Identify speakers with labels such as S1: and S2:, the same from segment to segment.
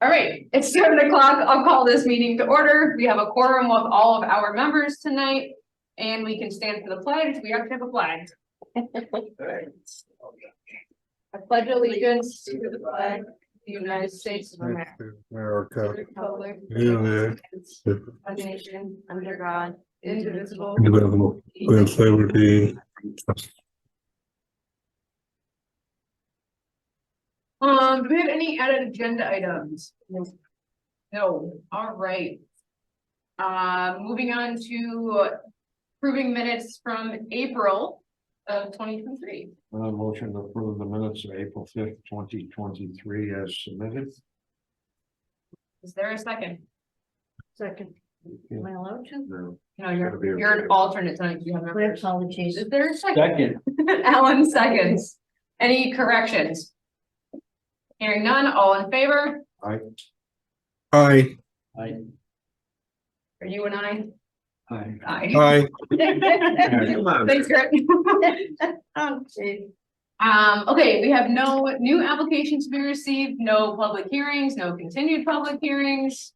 S1: All right, it's 7 o'clock. I'll call this meeting to order. We have a quorum with all of our members tonight. And we can stand for the pledge. We have to have a flag. I pledge allegiance to the flag of the United States of America. Republic. One nation under God, indivisible.
S2: With liberty.
S1: Do we have any added agenda items? No. All right. Moving on to approving minutes from April of 2023.
S2: Motion to approve the minutes of April 5th, 2023 as submitted.
S1: Is there a second?
S3: Second. Am I allowed to?
S1: No, you're an alternate tonight. You have
S3: My apologies.
S1: Is there a second? Alan seconds. Any corrections? Hearing none, all in favor?
S2: Aye.
S1: Are you and I?
S2: Aye.
S1: Aye.
S2: Aye.
S1: Thanks, Kurt. Okay, we have no new applications to be received, no public hearings, no continued public hearings.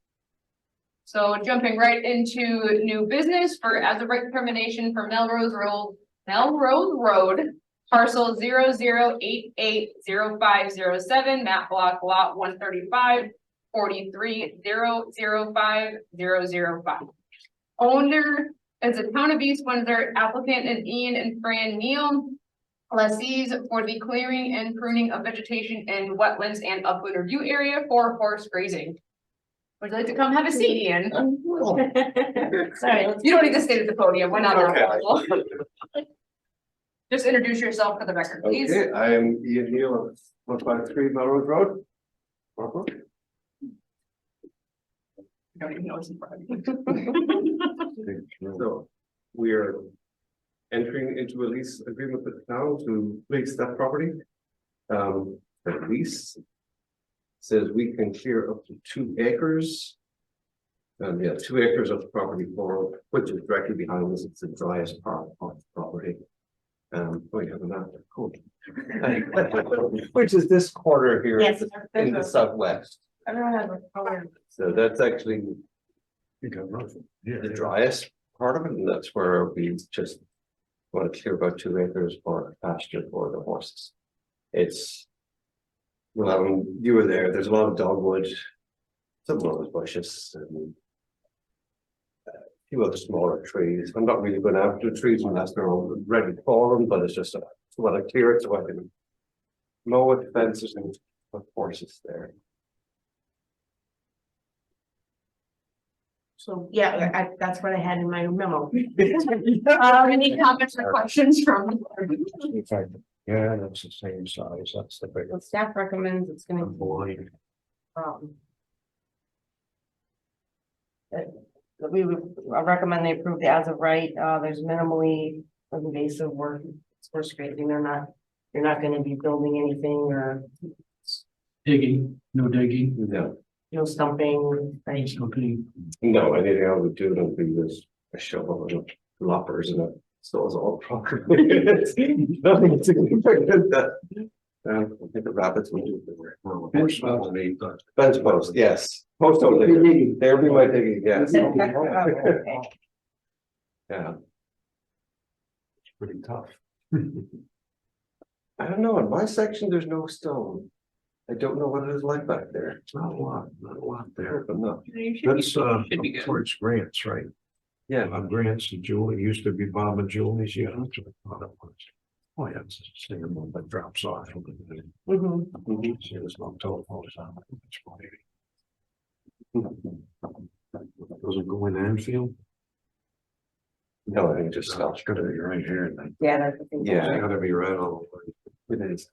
S1: So jumping right into new business for as of right determination for Melrose Road, parcel 00880507, map block lot 135, 43005005. Owner is the town of East Windsor, applicant is Ian and Fran Neal. Lessees for the clearing and pruning of vegetation in wetlands and upland review area for horse grazing. Would you like to come have a seat, Ian?
S3: Sorry.
S1: You don't need to stay at the podium, we're not
S4: Okay.
S1: that level. Just introduce yourself for the record, please.
S4: Okay, I'm Ian Neal of 153 Melrose Road.
S1: I don't even know what's in front of you.
S4: So we are entering into a lease agreement with the town to lease that property. The lease says we can clear up to 2 acres. Yeah, 2 acres of the property for which is directly behind us. It's the driest part of the property. We have a map, cool. Which is this corner here
S3: Yes.
S4: in the southwest.
S3: Everyone has a color.
S4: So that's actually the driest part of it, and that's where we just want to clear about 2 acres for pasture for the horses. It's, well, when you were there, there's a lot of dogwood, some rose bushes, and a few other smaller trees. I'm not really going after the trees unless they're all ready for them, but it's just want to clear it so I can mow it, fences, and put horses there.
S3: So, yeah, that's what I had in my memo.
S1: Any comments or questions from?
S2: Yeah, that's the same size. That's the big
S3: The staff recommends it's gonna.
S2: boy.
S3: We would recommend they approve the as of right. There's minimally invasive work. It's horse grazing. You're not gonna be building anything or
S5: Digging, no digging,
S4: No,
S3: stumping, right?
S5: something.
S4: no, anything I would do would be with a shovel and loppers and it stores all properly. It's nothing significant that. I think the rabbits would do.
S5: Fence post.
S4: Fence post, yes. Post only. They'll be my digging, yes.
S3: Okay.
S4: Yeah,
S2: It's pretty tough.
S4: I don't know, in my section, there's no stone. I don't know what it is like back there.
S2: Not a lot there.
S4: But no,
S2: That's
S5: Should be good.
S2: towards Grants, right?
S4: yeah,
S2: Grants and Julie used to be Bob and Julie's. Yeah, that's what I thought it was. Oh, yeah, it's a single one that drops off.
S3: Mhm.
S2: See, there's no telephones on it. It's funny. Doesn't go in Anfield.
S4: no, I think just
S2: It's
S4: stops.
S2: gotta be right here. Then.
S3: Yeah, that's the thing.
S4: Yeah.
S2: It's gotta be right all the way.
S4: It is,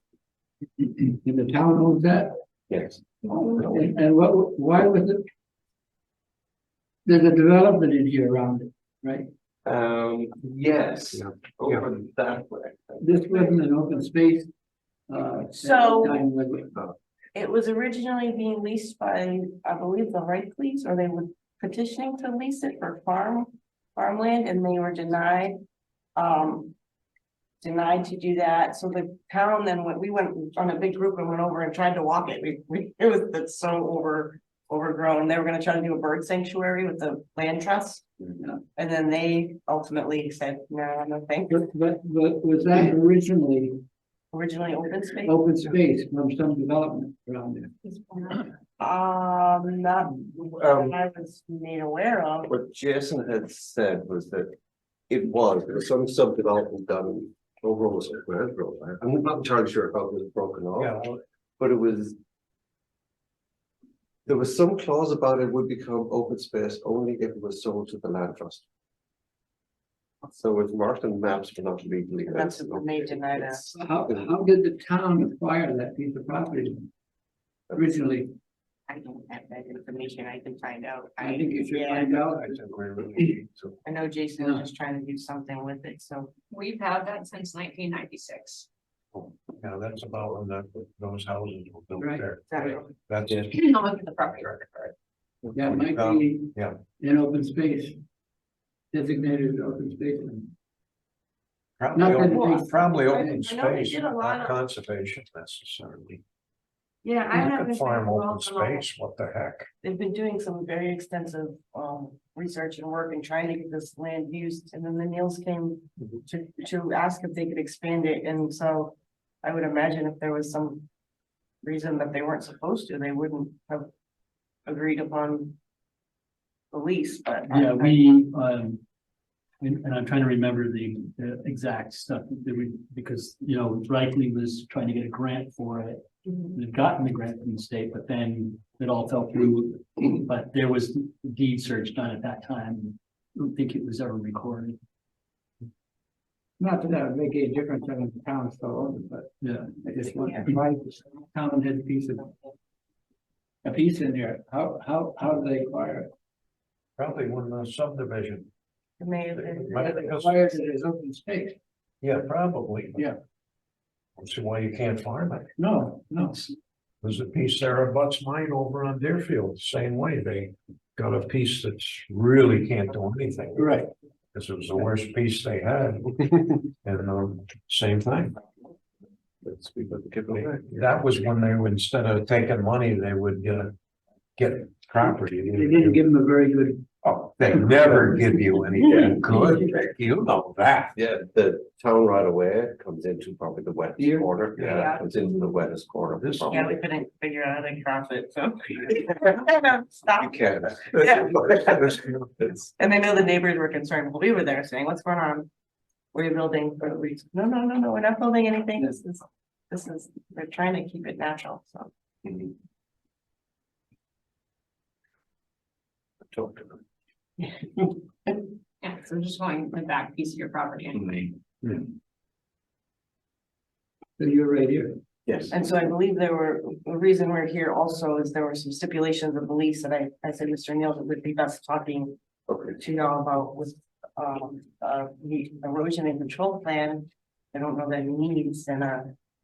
S5: And the town owns that,
S4: yes.
S5: and why was it? There's a development in here around it, right?
S4: Yes,
S2: Yeah.
S4: over that way.
S5: This wasn't an open space. At
S3: So-
S5: the time, was it?
S3: It was originally being leased by, I believe, the Wright Police, or they were petitioning to lease it for farmland, and they were denied. denied to do that, so the town then, when we went on a big group and went over and tried to walk it, it was, it's so overgrown, they were gonna try to do a bird sanctuary with the land trust. And then they ultimately said, no, thank you,
S5: But was that originally
S3: originally open space.
S5: open space from some development around there?
S3: Not that I was made aware of.
S4: What Jason had said was that there was some subdevelopment done over almost like Grand Road. I'm not entirely sure how it was broken off,
S2: Yeah,
S4: but there was some clause about it would become open space only if it was sold to the land trust. So it's marked on maps but not legally.
S3: And that's what they denied us.
S5: How did the town acquire that piece of property originally?
S3: I don't have that information, I can find out.
S5: I think you should
S3: yeah.
S5: find out.
S2: I think we really need to.
S3: I know Jason was just trying to do something with it, so.
S1: We've had that since 1996.
S2: Yeah, that's about when those houses were built
S5: Right.
S2: there.
S3: Sorry.
S2: That's it.
S1: I'll look at the property record for it.
S5: That might be
S2: Yeah.
S5: in open space. Designated open space.
S2: Probably
S5: Not that
S2: open,
S5: it-
S2: probably
S3: I
S2: open
S3: know they
S2: space,
S3: did a lot
S2: not
S3: of-
S2: conservation necessarily.
S3: Yeah, I
S2: You
S3: haven't.
S2: could farm
S3: been
S2: open
S3: involved in all-
S2: space, what the heck?
S3: They've been doing some very extensive research and work and trying to get this land used, and then the Neils came to ask if they could expand it, and so. I would imagine if there was some reason that they weren't supposed to, they wouldn't have agreed upon. The lease, but.
S6: Yeah, and I'm trying to remember the exact stuff that we, because, Reichley was trying to get a grant for it. They've gotten the grant from the state, but then it all fell through, but there was deed search done at that time. I don't think it was ever recorded.
S5: Not that that would make any difference in the town still owns it, but
S6: Yeah.
S5: I just want to try this town had a piece in there. How do they acquire it?
S2: Probably when the subdivision.
S3: It may have been.
S5: They acquired it as open space.
S2: Yeah, probably.
S5: Yeah.
S2: That's why you can't farm it.
S5: No.
S2: There's a piece there abuts mine over on Deerfield, same way. They got a piece that's really can't do anything.
S5: Right.
S2: Because it was the worst piece they had. And same thing.
S4: Let's speak about the kipper.
S2: That was when they would, instead of taking money, they would get property.
S5: They didn't give them a very good.
S2: Oh, they never give you anything good. You know that.
S4: Yeah, the town right away comes into probably the wettest
S5: Here?
S4: corner. Yeah,
S1: Yeah.
S4: comes into the wettest corner.
S2: This-
S4: probably.
S3: Yeah, we couldn't figure out how to cross it, so.
S4: You
S3: Stop,
S4: can.
S3: Yeah.
S4: It's,
S3: and I know the neighbors were concerned, well, we were there saying, what's going on? Were you building for a reason? No, we're not building anything, this is, they're trying to keep it natural, so.
S4: talk to them.
S1: Yeah, so just going the back piece of your property anyway.
S5: So you're right here.
S4: Yes.
S3: And so I believe there were, the reason we're here also is there were some stipulations of the lease that I said, Mr. Neal, it would be best talking
S4: Okay.
S3: to y'all about with, the erosion and control plan. I don't know that it needs, and,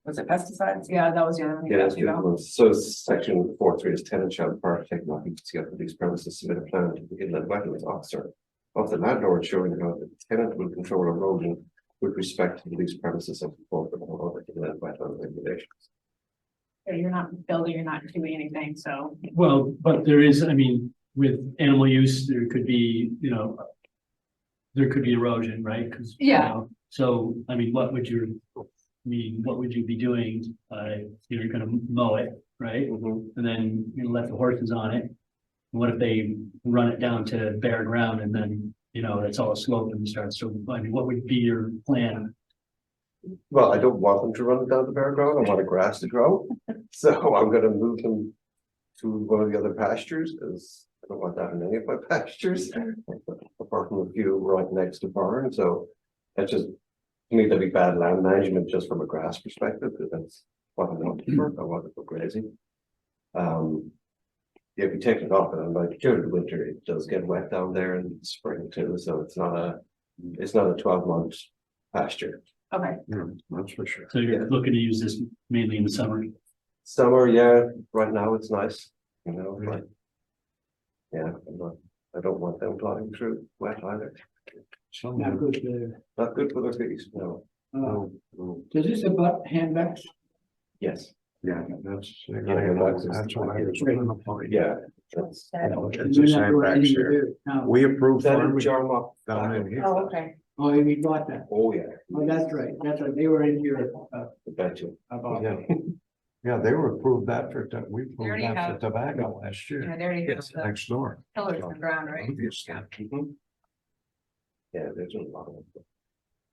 S3: was it pesticides?
S1: Yeah, that was the other thing.
S4: Yeah,
S1: I
S4: that's
S1: asked you
S4: good.
S1: about.
S4: Well, so section 4.3 is tenant shall require to take occupancy of these premises, submit a plan to the inland wetlands officer of the landlord showing how the tenant will control erosion with respect to these premises and conform with all other inland wetland regulations.
S1: So you're not building, you're not doing anything, so.
S6: Well, but there is, with animal use, there could be, there could be erosion, right? 'Cause,
S1: Yeah.
S6: So, what would you be doing? You're gonna mow it, right? And then you let the horses on it. What if they run it down to bare ground and then, it's all slope and starts to, what would be your plan?
S4: Well, I don't want them to run down the bare ground. I want the grass to grow. So I'm gonna move them to one of the other pastures, because I don't want that in any of my pastures. Apart from a few right next to barn, so that's just, to me, that'd be bad land management just from a grass perspective, because that's what I want to for. I want it for grazing. If you take it off, and like during the winter, it does get wet down there in the spring too, so it's not a 12-month pasture.
S1: Okay,
S2: That's for sure.
S6: So you're looking to use this mainly in the summer?
S4: Summer, yeah, right now it's nice, but. Yeah, I don't want them plodding through wet either.
S2: Some
S5: Not good there.
S4: Not good for their feet, no.
S5: Does this about handbacks?
S4: Yes,
S2: Yeah, that's,
S4: Yeah,
S2: that's what I was gonna point.
S4: yeah. That's.
S2: It's a sandbags here.
S5: No.
S2: We approved
S4: That
S2: farming
S4: is John Mock.
S2: down in here.
S3: Oh, okay.
S5: Oh, you bought that.
S4: Oh, yeah.
S5: Oh, that's right. They were in here,
S4: Betcha.
S5: about.
S2: Yeah. Yeah, they were approved that for, we approved
S1: already
S2: that
S1: have-
S2: for tobacco last
S1: Yeah,
S2: year,
S1: they already have
S4: Yes,
S1: the
S2: next door.
S1: pillars in the ground, right?
S2: Obviously.
S4: Yeah, there's a lot of.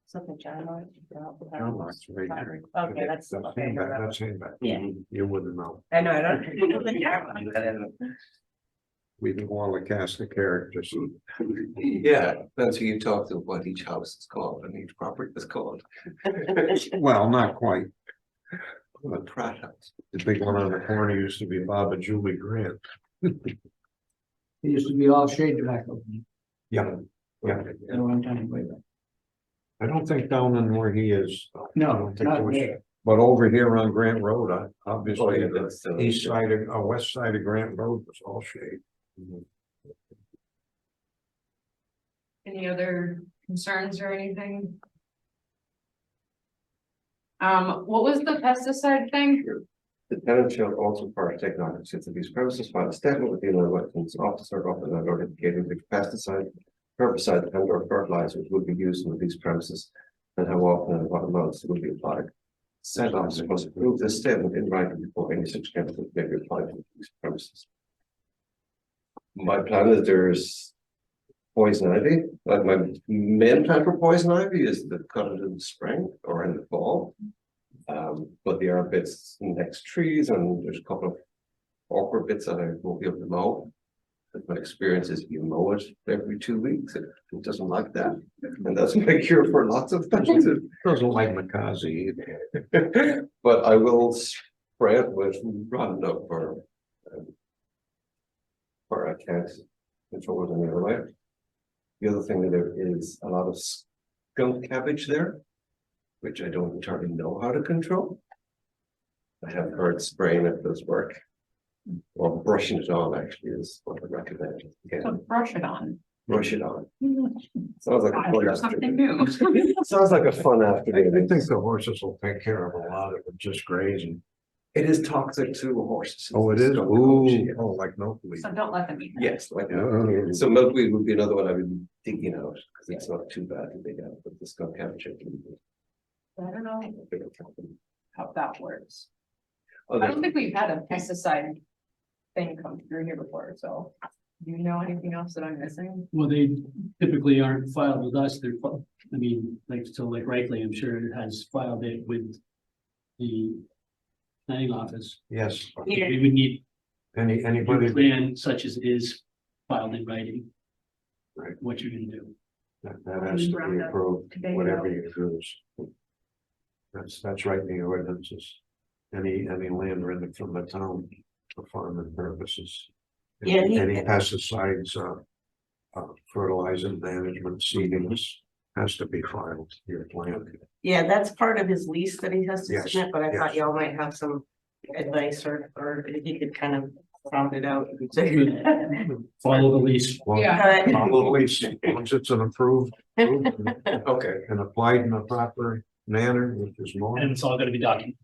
S3: Something John Mark.
S2: John Mark's right here.
S3: Okay, that's.
S2: That's
S3: okay,
S2: handbag,
S3: no,
S2: that's handbag.
S3: Yeah.
S2: You wouldn't know.
S3: I know, I don't.
S2: We do all the cast of characters.
S4: Yeah, that's who you talk to, what each house is called and each property is called.
S2: Well, not quite.
S4: The Pratt House.
S2: The big one on the corner used to be Bob and Julie Grant.
S5: It used to be all shade tobacco
S2: Yeah, yeah.
S5: at one time, way back.
S2: I don't think down in where he is. I
S5: No,
S2: don't think
S5: not
S2: it was-
S5: there.
S2: But over here on Grant Road,
S4: Oh,
S2: obviously,
S4: yeah,
S2: the
S4: that's.
S2: east side of, west side of Grant Road was all shade.
S1: Any other concerns or anything? What was the pesticide thing?
S4: The tenant shall also partake non-existence of these premises by the statement with the inland wetlands officer of the landlord indicating which pesticide, herbicide and or fertilizers will be used in these premises and how often and what amounts will be applied. Said officer must approve this statement in writing before any such chemicals may be applied to these premises. My plan is there's poison ivy, like my main plan for poison ivy is to cut it in the spring or in the fall. But there are bits next trees and there's a couple of awkward bits that I won't be able to mow. But my experience is you mow it every 2 weeks, it doesn't like that. And that's my cure for lots of things.
S2: Doesn't like Makazi either.
S4: But I will spray it with Roundup or I can't control it any other way. The other thing that there is a lot of skunk cabbage there, which I don't entirely know how to control. I have heard spraying it does work. Or brushing it on actually is what I recommend.
S1: So
S4: Again,
S1: brush it on.
S4: brush it on. Sounds like a
S1: I
S4: fun
S1: learned something
S4: afternoon.
S1: new.
S4: Sounds like a fun
S2: I
S4: afternoon.
S2: think the horses will take care of a lot of it, just grazing.
S4: It is toxic to horses.
S2: Oh, it is?
S4: Skunk
S2: Ooh,
S4: cabbage, yeah.
S2: oh, like milkweed.
S1: So don't let them eat. that.
S4: Yes, like that.
S2: Yeah.
S4: So milkweed would be another one I would be digging out, because it's not too bad to dig out, but the skunk cabbage.
S1: I don't know how that works. I
S4: Other,
S1: don't think we've had a pesticide thing come through here before, so. Do you know anything else that I'm missing?
S6: Well, they typically aren't filed with us, I mean, like, so like Rightly, I'm sure it has filed it with the planning office.
S2: Yes,
S6: We would need
S2: anybody
S6: a plan such as is filed in writing.
S2: Right.
S6: What you're gonna do.
S2: that has to be approved, whatever you choose. That's right in the ordinances. Any land rented from the town for farming purposes.
S3: Yeah,
S2: Any pesticides, fertilizer management, seedings has to be filed to your plan.
S3: Yeah, that's part of his lease that he has to
S2: Yes,
S3: submit, but I thought
S2: yes.
S3: y'all might have some advice or if you could kind of sound it out.
S6: Follow the lease.
S2: Well,
S1: Yeah.
S2: probably, once it's an approved
S4: okay,
S2: and applied in a proper manner, which is more.
S6: And it's all gonna be documented.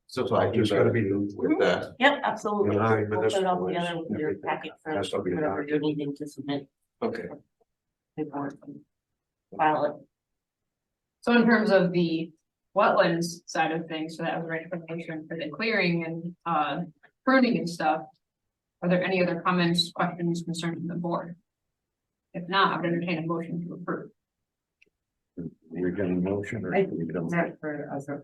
S4: so I
S2: Just
S4: just
S2: gotta
S4: gotta
S2: be-
S4: be with that.
S3: Yep, absolutely.
S2: And I,
S3: We'll put it all
S2: municipal
S3: together
S2: is-
S3: with your packet for
S2: Has to be
S3: whatever you're needing to submit.
S4: Okay,
S3: Paperwork and file it.
S1: So in terms of the wetlands side of things, so that was right information for the clearing and pruning and stuff. Are there any other comments, questions, concerns from the board? If not, I would entertain a motion to approve.
S2: We get a motion or?
S3: I-
S2: we don't?
S3: Not for as a.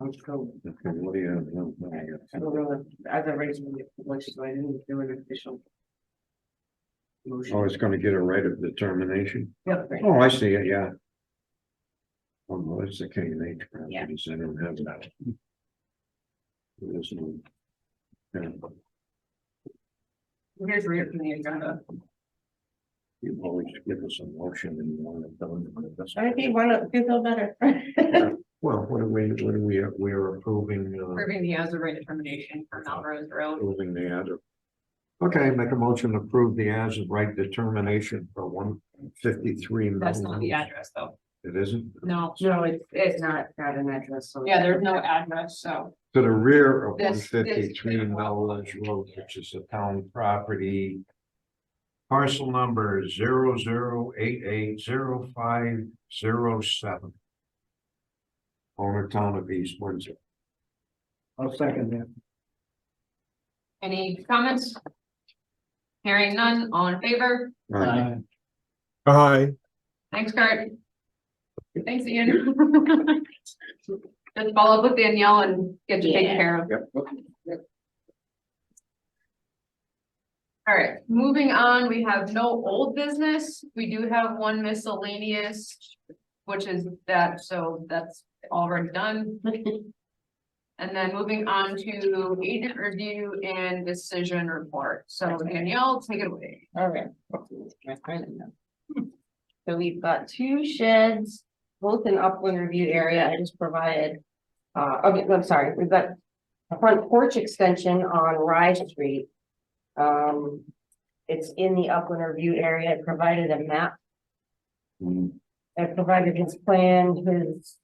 S3: Let's go.
S2: Okay, what do you?
S3: I don't know, as a raising which is I didn't do an official. Motion.
S2: Oh, it's gonna get a right of determination.
S3: Yep.
S2: Oh, I see it, yeah. Oh, no, it's the K and H
S1: Yeah.
S2: properties, I don't have that. There's no. Yeah,
S1: Here's where you're from the agenda.
S2: you always give us a motion and you want it done.
S3: I think why not feel better?
S2: Well, what are we are approving,
S1: Approving the as of right determination for Melrose Road.
S2: approving the ad. Okay, make a motion to approve the as of right determination for 153.
S1: That's not the address though.
S2: It isn't?
S1: No,
S3: No, it's not got an address, so.
S1: yeah, there's no address, so.
S2: To the rear of
S1: This-
S2: 153
S1: this-
S2: Melrose Road, which is a town property. Parcel number 00880507. Owner town of East Windsor.
S5: I'll second that.
S1: Any comments? Hearing none, all in favor?
S6: Aye.
S2: Aye.
S1: Thanks, Kurt. Thanks, Ian. Just follow up with Danielle and get you taken care of.
S2: Yep.
S1: All right, moving on, we have no old business. We do have one miscellaneous, which is that, so that's already done. And then moving on to agent review and decision report. So Danielle, take it away.
S3: All right. So we've got two sheds, both in upland review area. I just provided. Okay, I'm sorry, we've got a front porch extension on Rye Street. It's in the upland review area. I provided a map. I provided his plan, his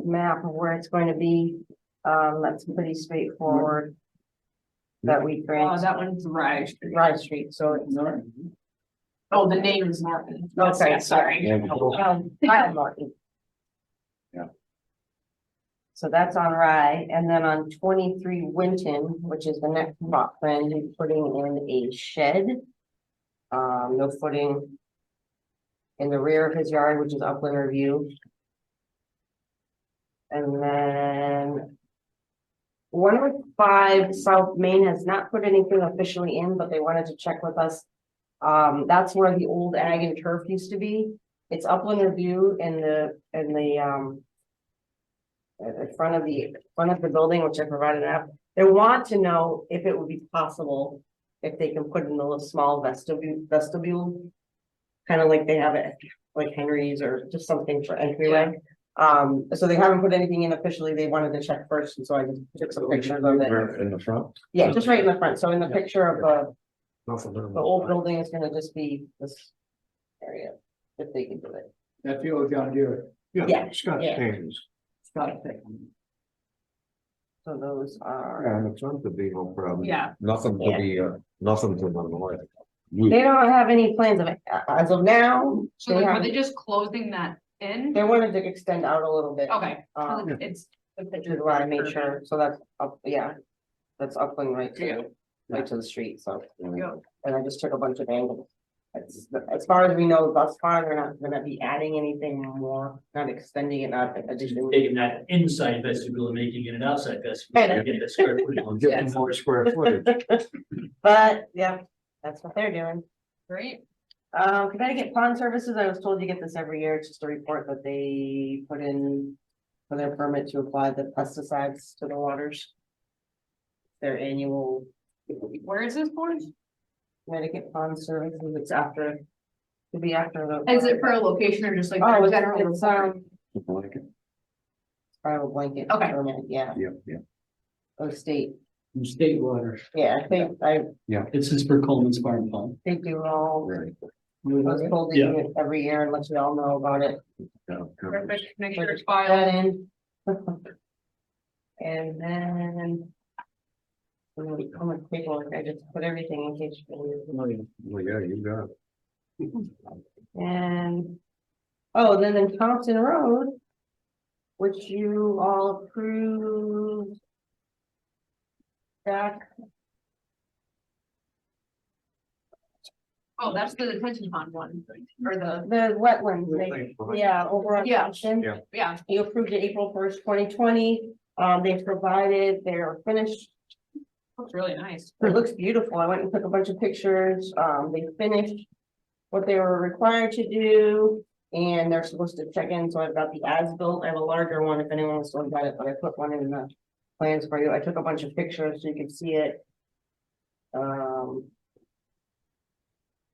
S3: map of where it's going to be. That's pretty straightforward. That we grant.
S1: That one's right.
S3: Rye Street, so it's.
S1: Oh, the name is Martin.
S3: Okay,
S1: Yeah, sorry.
S3: Kyle Martin.
S2: Yeah.
S3: So that's on Rye, and then on 23 Winton, which is the next plot plan, he's putting in a shed. No footing. In the rear of his yard, which is upland review. And then. 105 South Main has not put anything officially in, but they wanted to check with us. That's where the old ag and turf used to be. It's upland review in the front of the building, which I provided up. They want to know if it would be possible if they can put in a little small vestibule. Kind of like they have it like Henry's or just something for entryway. So they haven't put anything in officially. They wanted to check first, and so I just took some pictures of it.
S2: In the front?
S3: Yeah, just right in the front. So in the picture of
S2: Nothing.
S3: the old building is gonna just be this area, if they can do it.
S5: That's the old John Deere.
S3: Yeah,
S2: Scott
S3: yeah.
S2: James.
S5: Scott thing.
S3: So those are,
S2: Yeah, in the front would be no problem.
S1: Yeah,
S2: Nothing to be, nothing to the north.
S3: they don't have any plans of it as of now.
S1: so
S3: They
S1: like, are
S3: have,
S1: they just closing that in?
S3: they wanted to extend out a little bit.
S1: Okay,
S3: It's,
S1: it's.
S3: which is why I made sure, so that's up, yeah. That's upland right to the street, so.
S1: Yeah.
S3: And I just took a bunch of angles. As far as we know, thus far, they're not gonna be adding anything more, not extending it, not additionally.
S6: Taking that inside vestibule and making it an outside vestibule,
S3: Right.
S6: to get the square footage.
S2: I'm getting more square footage.
S3: But, yeah, that's what they're doing.
S1: Great.
S3: Connecticut Pond Services, I was told you get this every year, it's just a report that they put in for their permit to apply the pesticides to the waters. Their annual
S1: Where is this for?
S3: Connecticut Pond Services, it's after, to be after the.
S1: Is it for a location or just like?
S3: Oh,
S1: general
S3: it's,
S1: report?
S3: fire blanket.
S1: Okay.
S3: Permit, yeah,
S2: Yeah.
S3: of state,
S5: State water.
S3: yeah, I think
S6: This is for Coleman's Farm Pond.
S3: they do all,
S2: Right.
S3: I was told they
S6: Yeah.
S3: do it every year and let you all know about it.
S1: Perfect, make sure it's
S3: That
S1: filed.
S3: in. And then. I'm gonna come with paperwork, I just put everything in case.
S2: Well, yeah, you got it.
S3: And, oh, then in Thompson Road. Which you all approved. Back,
S1: Oh, that's the detention pond one, or the,
S3: the wetlands, yeah, over on
S1: Yeah.
S3: Thompson.
S2: Yeah.
S1: yeah,
S3: You approved it April 1st, 2020. They provided their finished.
S1: looks really nice.
S3: It looks beautiful. I went and took a bunch of pictures. They finished what they were required to do. And they're supposed to check in, so I've got the as-built. I have a larger one if anyone wants to look at it, but I put one in the plans for you. I took a bunch of pictures so you can see it.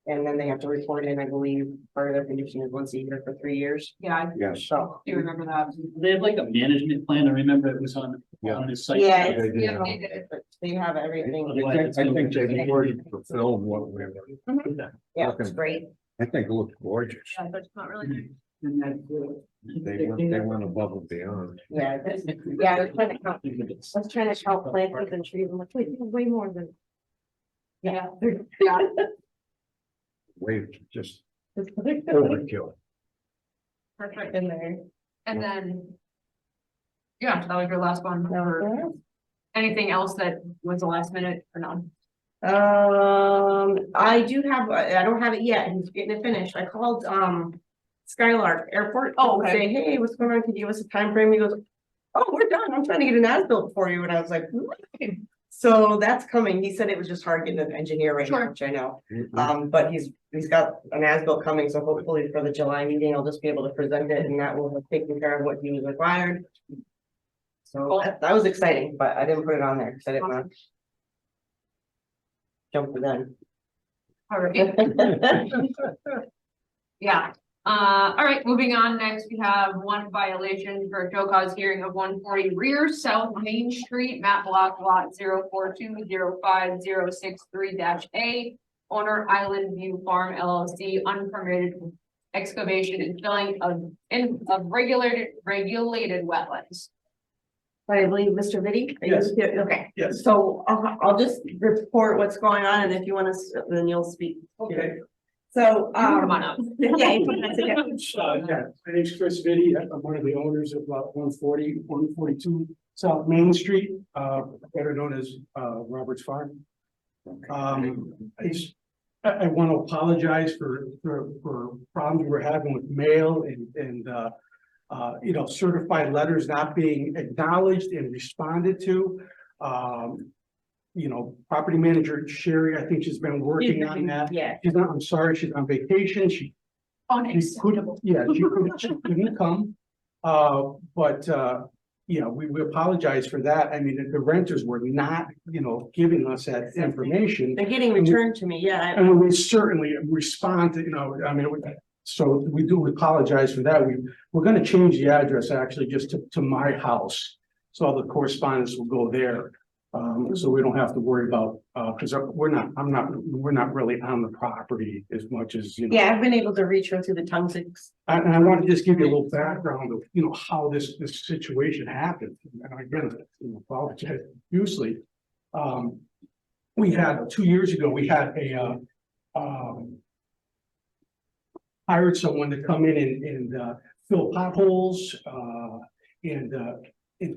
S3: And then they have to report in, I believe, part of their condition is once a year for 3 years.
S1: Yeah, I
S2: Yes.
S3: So,
S1: do remember that.
S6: They have like a management plan, I remember it was on his site.
S3: yeah,
S2: They did.
S1: Yeah, they did.
S3: so you have everything.
S6: Otherwise,
S2: I think they've already fulfilled what we were.
S3: Yeah, it's great.
S2: I think it looks gorgeous.
S1: Yeah, but it's not really nice.
S5: And that's,
S2: They went above and beyond.
S3: Yeah, yeah, I was trying to count, I was trying to count plantings and trees, I'm like, wait, there's way more than. Yeah.
S1: Yeah,
S2: Way just
S3: In
S2: overkill.
S1: perfect.
S3: there.
S1: And then. Yeah, that was your last one. Or anything else that was the last minute or none?
S3: I do have, I don't have it yet, he's getting it finished, I called, Skylark Airport.
S1: Oh, okay.
S3: Say, hey, what's going on, can you give us a time frame? He goes, oh, we're done, I'm trying to get an as-built for you, and I was like, "What?" So that's coming, he said it was just hard getting an engineer right now,
S1: Sure.
S3: which I know.
S2: Mhm.
S3: But he's got an as-built coming, so hopefully for the July meeting, I'll just be able to present it, and that will have taken care of what he was required. So
S1: Cool.
S3: that was exciting, but I didn't put it on there, because I didn't want to jump the gun.
S1: All right. Yeah, all right, moving on, next we have one violation for a show cause hearing of 140 rear South Main Street, map block lot 042056063-A. Owner Island View Farm LLC, unpermitted excavation and filling of regulated wetlands.
S3: I believe Mr. Vitti? Are you
S7: Yes.
S3: here? Okay.
S7: Yes.
S3: So I'll just report what's going on, and if you want to, then you'll speak.
S7: Okay.
S3: So,
S1: Come on up.
S3: yeah, that's it.
S7: Yeah, my name's Chris Vitti. I'm one of the owners of 142 South Main Street, better known as Robert's Farm. I want to apologize for problems we're having with mail and you know, certified letters not being acknowledged and responded to. You know, property manager Sherry, I think she's been working on that.
S3: Yeah.
S7: She's not, I'm sorry, she's on vacation. She couldn't, yeah, she couldn't come. But you know, we apologize for that. I mean, the renters were not, you know, giving us that information.
S3: They're getting returned to me, yeah.
S7: And we certainly respond to, you know, I mean, so we do apologize for that. We're gonna change the address actually just to my house. So all the correspondence will go there. So we don't have to worry about, because we're not really on the property as much as, you know.
S3: Yeah, I've been able to reach her through the tongue sticks.
S7: And I want to just give you a little background of, you know, how this situation happened. And again, you know, apologize profusely. We had 2 years ago, we had hired someone to come in and fill potholes and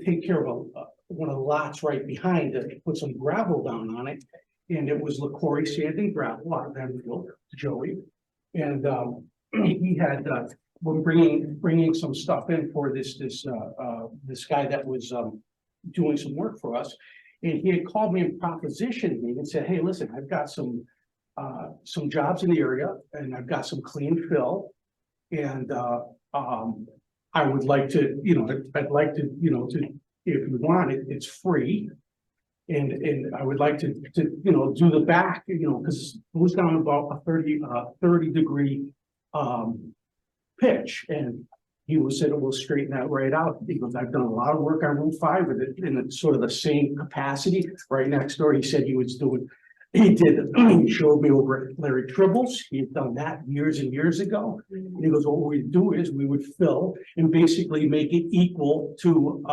S7: take care of one of the lots right behind it, put some gravel down on it. And it was LaCory sand and gravel out of Enfield, Joey. And he had been bringing some stuff in for this guy that was doing some work for us. And he had called me and propositioned me and said, hey, listen, I've got some jobs in the area and I've got some clean fill. And I would like to, you know, I'd like to, you know, if you want it, it's free. And I would like to, you know, do the back, you know, because it was down about a 30 degree pitch. And he said, we'll straighten that right out. He goes, I've done a lot of work on Route 5 with it in sort of the same capacity. Right next door, he said he showed me over at Larry Tribble's. He had done that years and years ago. And he goes, what we'd do is we would fill and basically make it equal to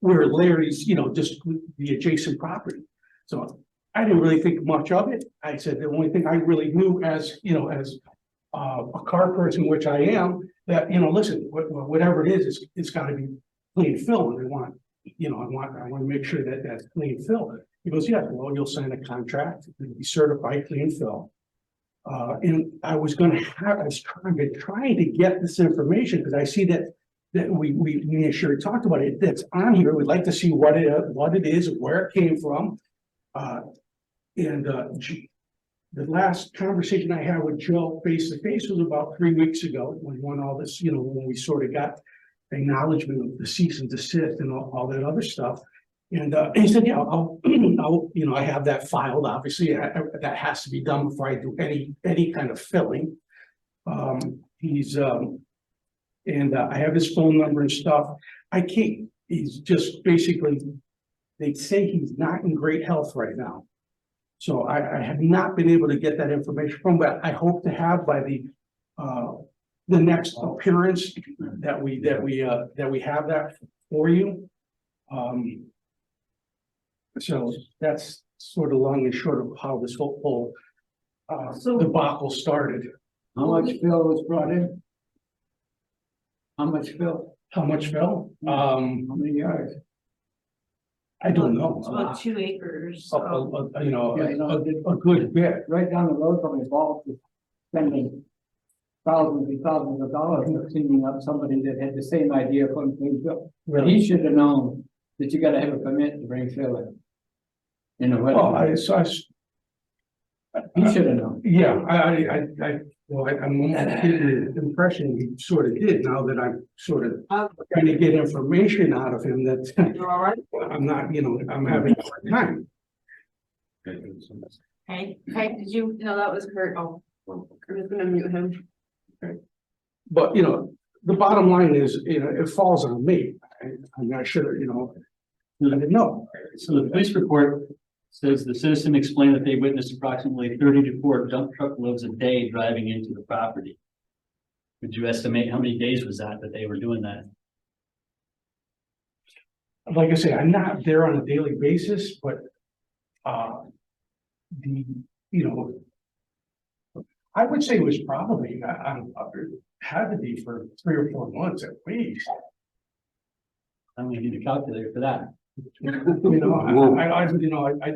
S7: where Larry's, you know, just the adjacent property. So I didn't really think much of it. I said, the only thing I really knew as, you know, as a car person, which I am, that, you know, listen, whatever it is, it's got to be clean fill. And I want, you know, I want to make sure that that's clean fill. He goes, yeah, well, you'll sign a contract, be certified clean fill. And I was trying to get this information because I see that me and Sherry talked about it. That's on here. We'd like to see what it is, where it came from. The last conversation I had with Joe face to face was about 3 weeks ago when all this, you know, when we sort of got acknowledgement of the cease and desist and all that other stuff. And he said, yeah, I'll, you know, I have that filed. Obviously, that has to be done before I do any kind of filling. And I have his phone number and stuff. He's just basically, they say he's not in great health right now. So I have not been able to get that information from, but I hope to have by the the next appearance that we have that for you. So that's sort of long and short of how this whole debacle started.
S5: How much fill was brought in? How much fill?
S7: How much fell?
S5: How many yards?
S7: I don't know.
S8: It's about 2 acres.
S7: You know,
S5: Yeah, no,
S7: a good bit.
S5: right down the road from his vault, spending thousands and thousands of dollars cleaning up somebody that had the same idea of putting things up. But he should have known that you gotta have a permit to bring fill in. You know,
S7: Well,
S5: he should have known.
S7: yeah, I'm almost getting the impression he sort of did now that I'm sort of trying to get information out of him that
S8: All right.
S7: I'm not, you know, I'm having a hard time.
S8: Hey, did you?
S1: No, that was Kurt. Oh, I'm just gonna mute him.
S7: But, you know, the bottom line is, you know, it falls on me. I'm not sure, you know, I didn't know.
S6: So the police report says the citizen explained that they witnessed approximately 30 to 40 dump truck loads a day driving into the property. Would you estimate how many days was that they were doing that?
S7: Like I say, I'm not there on a daily basis, but, you know, I would say it was probably, had to be for 3 or 4 months at least.
S6: I don't need a calculator for that.
S7: You know, I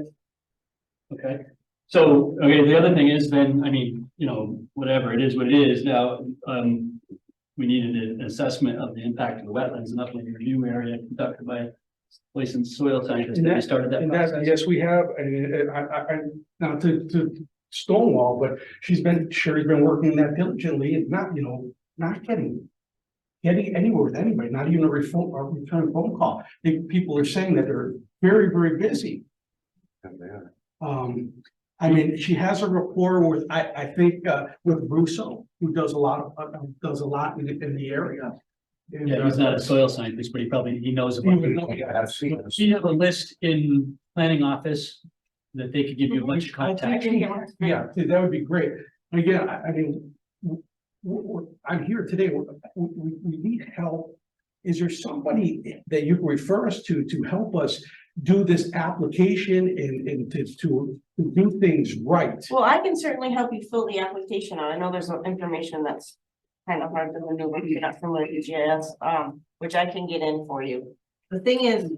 S6: Okay. So, okay, the other thing is then, I mean, you know, whatever, it is what it is. Now, we needed an assessment of the impact of the wetlands and upland review area conducted by licensed soil scientists. Have you started that
S7: and
S6: process?
S7: yes, we have, and I not to stonewall, but Sherry's been working that diligently and not, you know, not getting anywhere with anybody, not even a return phone call. People are saying that they're very, very busy. I mean, she has a rapport with, I think, with Russo, who does a lot in the area. And,
S6: Yeah, he's not a soil scientist, but he knows about it. She have a list in planning office that they could give you a bunch of contacts.
S7: Yeah, that would be great. And again, I mean, I'm here today, we need help. Is there somebody that you can refer us to help us do this application and to do things right?
S8: Well, I can certainly help you fill the application out. I know there's some information that's kind of hard to maneuver if you're not familiar with GIS, which I can get in for you. The thing is,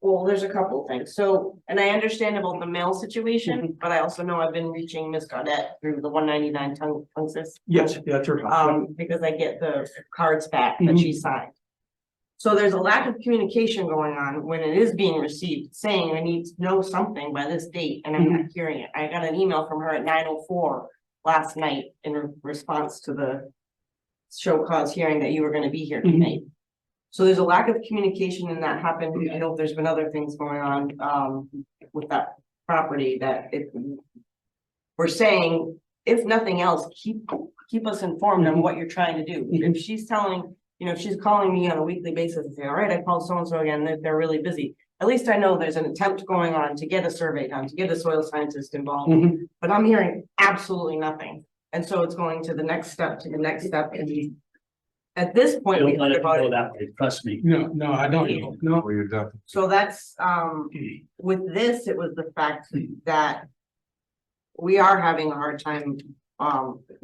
S8: well, there's a couple things. So, and I understand about the mail situation, but I also know I've been reaching Miss Gaudette through the 199 tongue.
S7: Yes, that's right.
S8: Because I get the cards back that she signed. So there's a lack of communication going on when it is being received, saying I need to know something by this date, and I'm not hearing it. I got an email from her at 9:04 last night in response to the show cause hearing that you were gonna be here tonight. So there's a lack of communication, and that happened. I know there's been other things going on with that property that we're saying, if nothing else, keep us informed on what you're trying to do. If she's telling, you know, she's calling me on a weekly basis and saying, all right, I called so-and-so again, they're really busy. At least I know there's an attempt going on to get a survey done, to get a soil scientist involved, but I'm hearing absolutely nothing. And so it's going to the next step, and at this point, we
S6: Don't let
S8: heard
S6: it
S8: about
S6: go
S8: it.
S6: that way, trust me.
S7: No, I don't. No.
S2: Well, you're done.
S8: So that's, with this, it was the fact that we are having a hard time,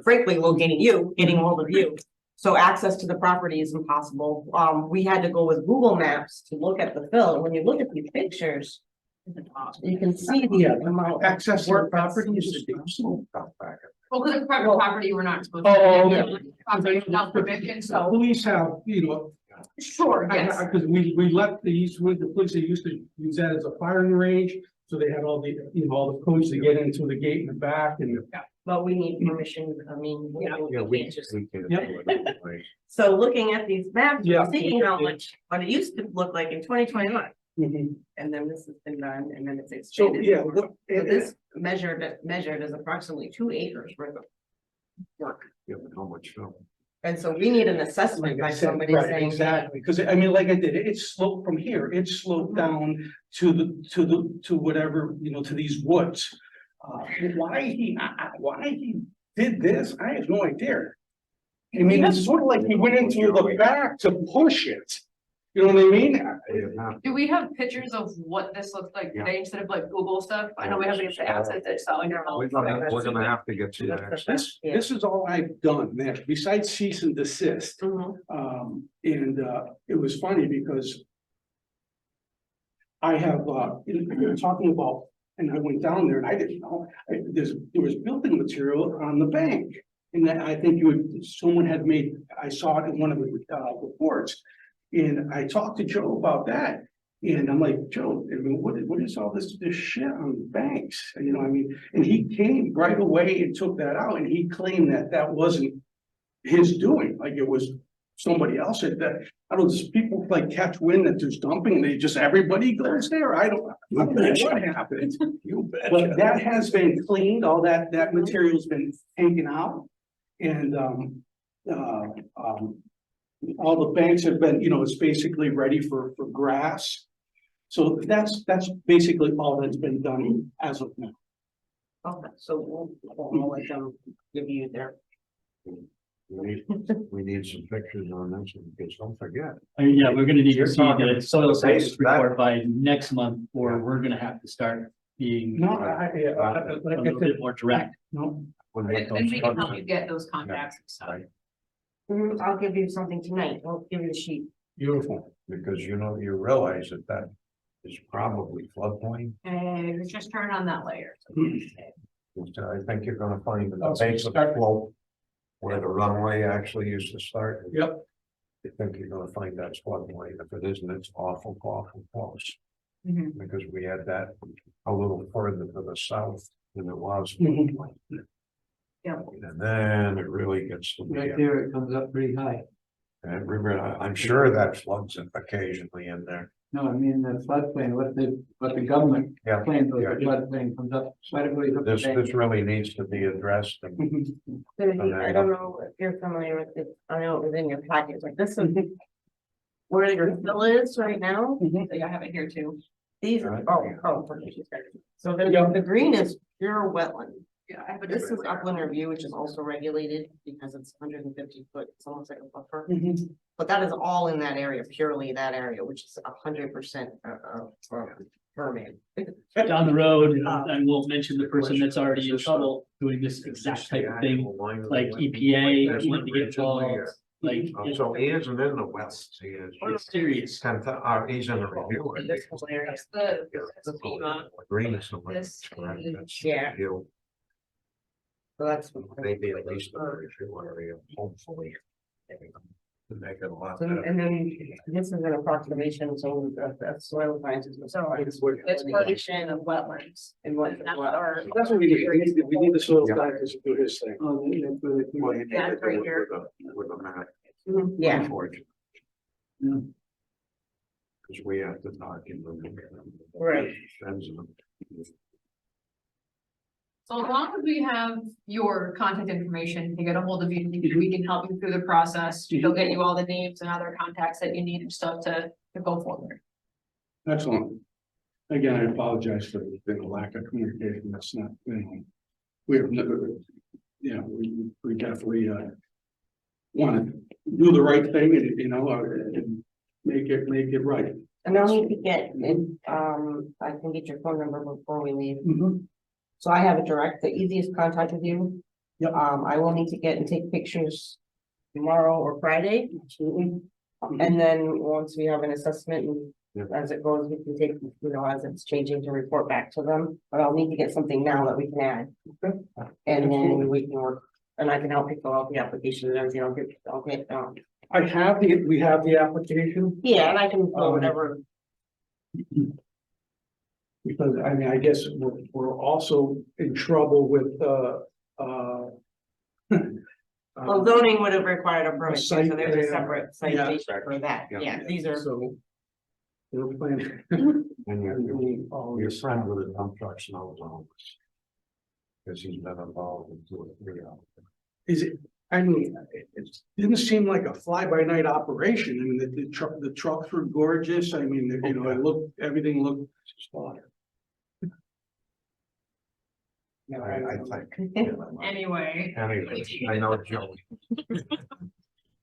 S8: frankly, locating you, getting hold of you. So access to the property is impossible. We had to go with Google Maps to look at the fill. When you look at these pictures, you can see the amount of
S7: Access to
S8: work
S7: the property
S8: that's-
S7: is
S1: Well, because it's private property, we're not supposed to.
S7: Oh, okay.
S1: Property without permission, so,
S7: Police have, you know,
S1: sure, yes.
S7: because we left the police, they used to use that as a firing range. So they had all the, you know, all the codes to get into the gate in the back and.
S8: But we need permission. I mean, we can't just.
S2: We can't
S7: Yep.
S2: do it anyway.
S8: So looking at these maps,
S7: Yeah.
S8: you're seeing how much, what it used to look like in 2021.
S7: Mhm.
S8: And then this has been done, and then it's
S7: So,
S8: expanded.
S7: yeah,
S8: So this measured as approximately 2 acres worth of work.
S2: Yeah, but how much film?
S8: And so we need an assessment by somebody
S7: Right,
S8: saying.
S7: exactly, because I mean, like I did, it sloped from here, it sloped down to whatever, you know, to these woods. Why he did this, I have no idea. I mean, it's sort of like we went into the back to push it. You know what I mean?
S1: Do we have pictures of what this looks like today instead of like Google stuff? I know we haven't even accessed it, so I don't know.
S2: We're gonna have to get to that.
S7: This is all I've done there, besides cease and desist.
S8: Mhm.
S7: It was funny because I have, talking about, and I went down there and I didn't know, there was building material on the bank. And then I think someone had made, I saw it in one of the reports. And I talked to Joe about that. And I'm like, Joe, I mean, what is all this shit on the banks? You know, I mean, and he came right away and took that out and he claimed that wasn't his doing, like it was somebody else said that. I don't know, just people like catch wind that there's dumping, they just, everybody goes there. I don't know what happened. But that has been cleaned, all that material's been taken out. And all the banks have been, it's basically ready for grass. So that's basically all that's been done as of now.
S8: Okay, so we'll let them give you their.
S2: We need some pictures on this, because don't forget.
S6: Yeah, we're gonna need to
S2: You're
S6: see
S2: talking
S6: the soil
S2: the
S6: science
S2: base,
S6: report by next month, or
S2: Yeah.
S6: we're gonna have to start being
S7: No,
S6: a
S7: like I
S6: little
S7: said,
S6: bit more direct.
S7: no,
S2: When we get
S1: And we can
S2: those
S1: help you get those contacts and stuff.
S2: Right.
S8: I'll give you something tonight, I'll give you the sheet.
S7: beautiful.
S2: Because you realize that is probably floodplain.
S1: And just turn on that layer.
S2: I think you're gonna find that the
S7: Also,
S2: base of the slope where the runway actually used to start.
S7: Yep.
S2: I think you're gonna find that's floodplain. If it isn't, it's awful close.
S1: Mhm.
S2: Because we had that a little further to the south than it was.
S7: Mhm.
S1: Yeah.
S2: And then it really gets to be.
S5: Right there, it comes up pretty high.
S2: And I'm sure that floods occasionally in there.
S5: No, I mean, the floodplain, what the government
S2: Yeah.
S5: claims, the
S2: Yeah.
S5: floodplain comes up, quite a ways up the
S2: This
S5: bank.
S2: really needs to be addressed and
S8: I don't know if you're familiar with it, I know it was in your package, like this is. Where your fill is right now,
S1: So I have it here too.
S8: these,
S2: Right.
S8: so
S7: Yeah.
S8: the green is pure wetland.
S1: Yeah, I have a
S8: This is
S1: different layer.
S8: upland review, which is also regulated because it's 150 foot, it's almost like a buffer.
S7: Mhm.
S8: But that is all in that area, purely that area, which is 100% permit.
S6: Down the road, and we'll mention the person that's already in trouble doing this exact type of thing, like EPA, wanting to get involved, like.
S2: So he isn't in the west, he is.
S6: It's serious.
S2: He's in the review.
S8: This whole area.
S1: That's the FEMA.
S2: Green is the one.
S1: This
S2: Correct,
S1: is-
S2: that's
S8: Yeah.
S2: review.
S8: So that's.
S2: Maybe at least the review area, hopefully. To make it a lot
S8: So,
S2: better.
S8: and then this is an approximation, so that's soil sciences.
S1: So it's coordination of wetlands.
S8: And what,
S1: That's our.
S7: That's what we need. We need the soil scientist to do his thing.
S5: Oh, that's really cool.
S2: Well, you need to
S1: That's
S2: do
S1: right
S2: it
S1: here.
S2: with a map.
S8: yeah,
S2: Unfortunately.
S5: Yeah.
S2: Because we have to document.
S8: Right.
S1: So as long as we have your contact information to get a hold of you, we can help you through the process. They'll get you all the names and other contacts that you need and stuff to go forward.
S7: Excellent. Again, I apologize for the lack of communication. That's not, we have never, we definitely, want to do the right thing and, and make it right.
S8: and I'll need to get, I can get your phone number before we leave.
S7: Mhm.
S8: So I have a direct, the easiest contact with you.
S7: Yep.
S8: I will need to get and take pictures tomorrow or Friday.
S7: Absolutely.
S8: And then once we have an assessment and
S2: Yep.
S8: as it goes, we can take, as it's changing to report back to them. But I'll need to get something now that we can add.
S7: Okay.
S8: And
S7: Absolutely.
S8: then we can work, and I can help you fill out the application and everything. I'll get,
S7: We have the application.
S8: yeah, and I can fill whatever.
S7: Because I mean, I guess we're also in trouble with,
S8: Well, zoning would have required a permit, so
S7: site
S8: there's a
S7: plan.
S8: separate
S7: Yeah.
S8: citation for that. Yeah, these are.
S7: So. We're planning.
S2: And
S7: all
S2: your
S7: this.
S2: friend with the dump trucks knows all this. Because he's been involved in 2 or 3 of them.
S7: Is it, I mean, it didn't seem like a fly-by-night operation. I mean, the trucks were gorgeous. I mean, everything looked spot.
S2: I think.
S1: Anyway.
S2: Anyway, I know Joey.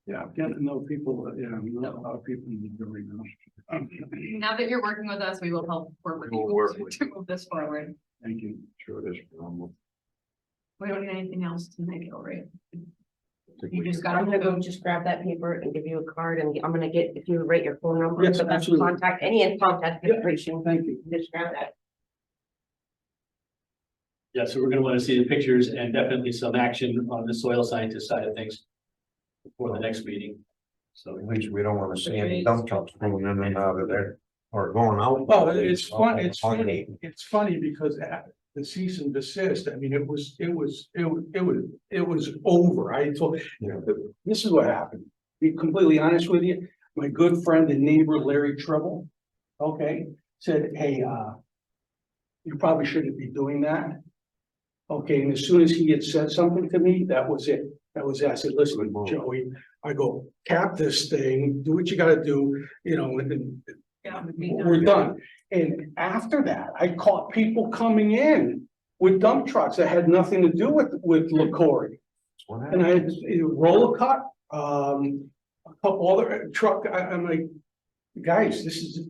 S7: Yeah, getting to know people, yeah, we know a lot of people in the building now.
S1: Now that you're working with us, we will help work with
S2: We'll work
S1: you
S2: with
S1: to move this forward.
S7: Thank you.
S2: Sure it is.
S1: We don't need anything else to make it all right.
S2: Think
S1: You
S2: we
S1: just
S2: can-
S8: I'm
S1: gotta
S8: gonna go
S1: go.
S8: just grab that paper and give you a card and I'm gonna get, if you write your phone number,
S7: Yes,
S8: so that's
S7: absolutely.
S8: contact, any contact
S7: Yeah.
S8: information,
S7: Thank you.
S8: just grab that.
S6: Yeah, so we're gonna wanna see the pictures and definitely some action on the soil scientist side of things. For the next meeting, so.
S2: At least we don't wanna see any dump trucks going in and out of there, or going out.
S7: Well, it's funny because at the cease and desist, I mean, it was over. I told,
S2: Yeah.
S7: this is what happened. Be completely honest with you, my good friend and neighbor Larry Treble, okay, said, hey, you probably shouldn't be doing that. Okay, and as soon as he had said something to me, that was it. That was it. I said, listen,
S2: Good move.
S7: Joey, I go, cap this thing, do what you gotta do, you know, and then
S1: Yeah,
S7: we're done. And after that, I caught people coming in with dump trucks that had nothing to do with LaCory.
S2: That's what
S7: And
S2: happened.
S7: I had roller cut, a couple other truck, I'm like, guys, this,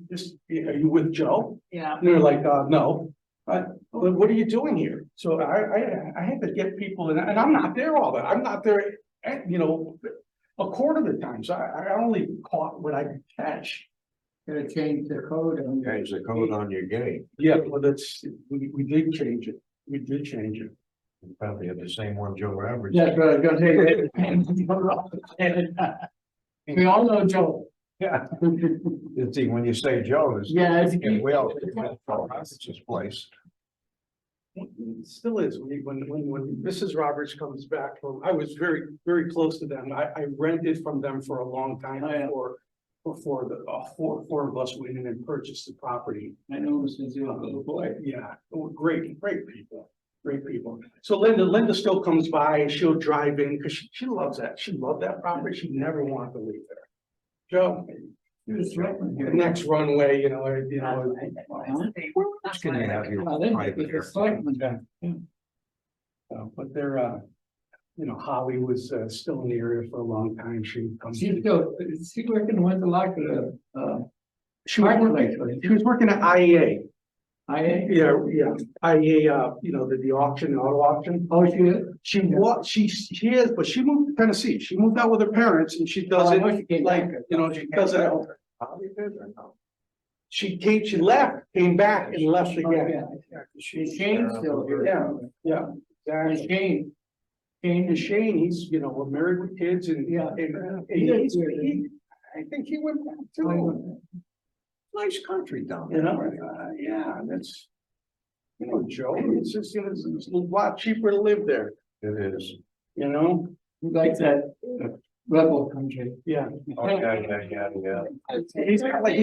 S7: are you with Joe?
S1: Yeah.
S7: And they're like, no. Well, what are you doing here? So I had to get people in, and I'm not there all that. I'm not there, you know, a quarter of the time. So I only caught what I could catch.
S5: Gotta change the code and.
S2: Change the code on your gate.
S7: Yeah, well, we did change it. We did change it.
S2: You probably had the same one Joe averaged.
S5: That's what I was gonna say. We all know Joe.
S2: Yeah. You see, when you say Joe, it's.
S5: Yeah, it's.
S2: We all, it's his place.
S7: It still is, when Mrs. Roberts comes back from, I was very, very close to them. I rented from them for a long time
S5: Oh, yeah.
S7: before the, four of us went in and purchased the property.
S5: I know since you were a little boy.
S7: Yeah, great people, great people. So Linda still comes by, she'll drive in, because she loves that, she loved that property, she never wanted to leave there. Joe,
S5: He was threatening
S7: the
S5: here.
S7: next runway,
S2: Just gonna have your
S5: Well, then
S2: private
S5: it was a
S2: here.
S5: selectman then.
S7: but they're, Holly was still in the area for a long time, she comes.
S5: She's working with the like
S7: She was working at IEA.
S5: IA.
S7: Yeah, IEA, the auction, auto auction.
S5: Oh, she is?
S7: She is, but she moved to Tennessee. She moved out with her parents and she does
S5: Oh, I
S7: it
S5: know she came
S7: like,
S5: back.
S7: she does it. She left, came back and left
S5: Oh,
S7: again.
S5: yeah. Shane's still here.
S7: Yeah.
S5: And
S7: Exactly.
S5: Shane,
S7: And Shane, he's, we're married with kids and.
S5: Yeah.
S7: I think he went back too.
S5: oh,
S2: Nice country down
S7: You
S2: there.
S7: know, yeah, that's, Joe, it's just, it's a lot cheaper to live there,
S2: It is.
S7: you know?
S5: he likes that rebel country.
S7: Yeah.
S2: Oh, yeah.
S7: He's got like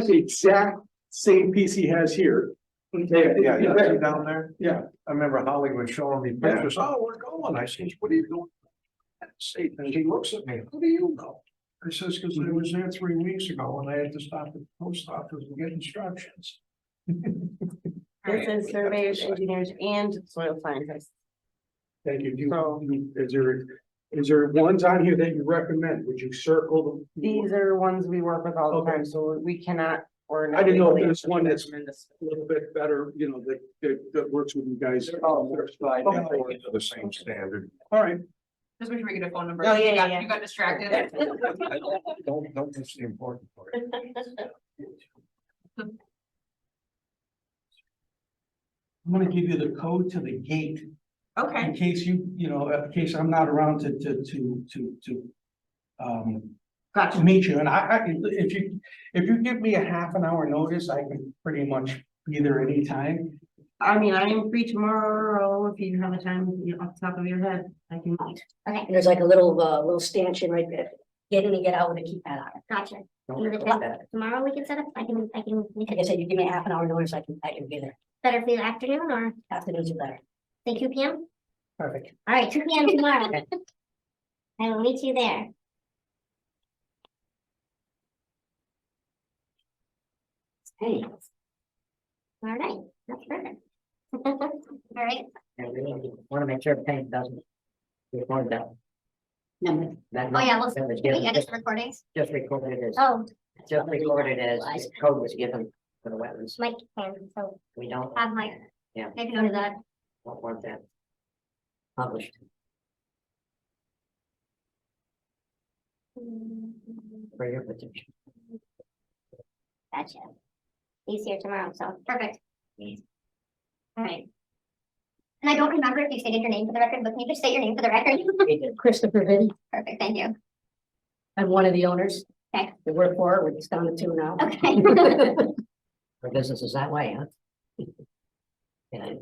S7: the exact same piece he has here.
S2: Yeah, you see down there?
S7: Yeah.
S2: I remember Holly was showing me pictures. Oh, we're going. I says, what are you doing? And she looks at me, how do you know? I says, because I was there 3 weeks ago and I had to stop at the post office and get instructions.
S8: It says surveyors, engineers, and soil scientists.
S7: Thank you.
S8: So-
S7: Is there ones on here that you recommend? Would you circle them?
S8: These are ones we work with all the
S7: Okay.
S8: time, so we cannot, or.
S7: I didn't know if
S8: legally
S7: there's one that's
S8: recommend this.
S7: a little bit better, that works with you guys.
S5: Oh, there's five.
S7: Okay.
S2: The same standard.
S7: All right.
S1: Just make sure we get a phone number.
S8: Oh, yeah,
S1: You got-
S8: yeah.
S1: You got distracted.
S2: Don't miss the important part.
S7: I'm gonna give you the code to the gate.
S8: Okay,
S7: In case in case I'm not around to
S8: gotcha.
S7: meet you, and if you give me a half an hour notice, I can pretty much be there anytime.
S8: I mean, I am free tomorrow, if you have a time, off the top of your head, I can.
S9: Okay, and there's like a little stanchion right there. Get in and get out with a keypad on it.
S10: Gotcha.
S9: Don't
S10: Either
S9: worry about
S10: day,
S9: that.
S10: tomorrow we can set up, I can,
S9: Like I said, you give me a half an hour notice, I can be there.
S10: better for the afternoon or
S9: Afternoons are better.
S10: say 2 p.m.?
S9: Perfect.
S10: All right, 2 p.m. tomorrow. I will meet you there.
S9: Hey,
S10: All right, that's perfect. All right,
S9: I really want to make sure the paint doesn't. Get more done. number.
S10: Oh, yeah, well, can we edit the recordings?
S5: Just recorded as,
S10: Oh,
S5: just recorded as the code was given for the wetlands.
S10: Mike can, so
S5: We don't
S10: have Mike.
S5: Yeah.
S10: Maybe go to that.
S5: want that published. For your petition.
S10: Gotcha. He's here tomorrow, so perfect. All right. And I don't remember if you stated your name for the record, but can you just state your name for the record?
S9: Christopher Vitti,
S10: Perfect, thank you.
S9: I'm one of the owners.
S10: Okay.
S9: We work for it, we're just down to two now.
S10: Okay.
S5: For businesses that way, huh? Yeah,